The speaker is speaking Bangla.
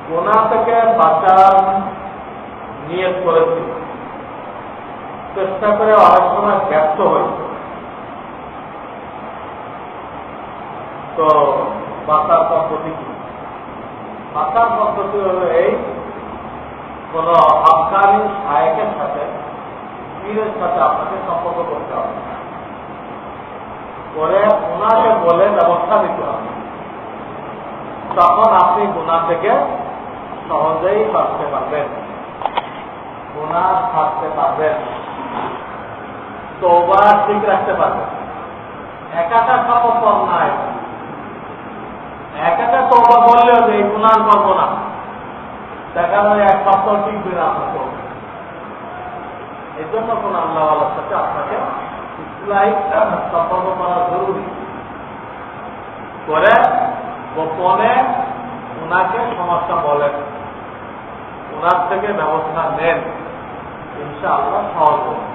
গুনাহ থেকে বাঁচার নিয়ত করেছি, চেষ্টা করে অনেক সময় ব্যর্থ হই, তো বাঁচার পদ্ধতি কি? বাঁচার পদ্ধতি হল এই, কোন আফগানি শায়েকের সাথে, পীরের সাথে আপনাকে সম্পর্ক করতে হবে, করে ওনাকে বলে ব্যবস্থা দিতে হবে। তখন আপনি গুনাহ থেকে সহজেই বাঁচতে পারবেন, গুনাহ ছাড়তে পারবেন, তওবা ঠিক রাখতে পারবেন। একাটা সম্ভব নাই, একাটা তওবা বললেও যে এই গুনাহ করবো না, দেখা যায় এক সপ্তাহ টিকবে না আপনার তওবা। এই জন্য কোন আল্লাহওয়ালার সাথে আপনাকে ইসলাহি সম্পর্ক করা জরুরি, করে গোপনে ওনাকে সমস্যা বলেন, ওনার থেকে ব্যবস্থা নেন, ইনশাআল্লাহ সহজ হবে।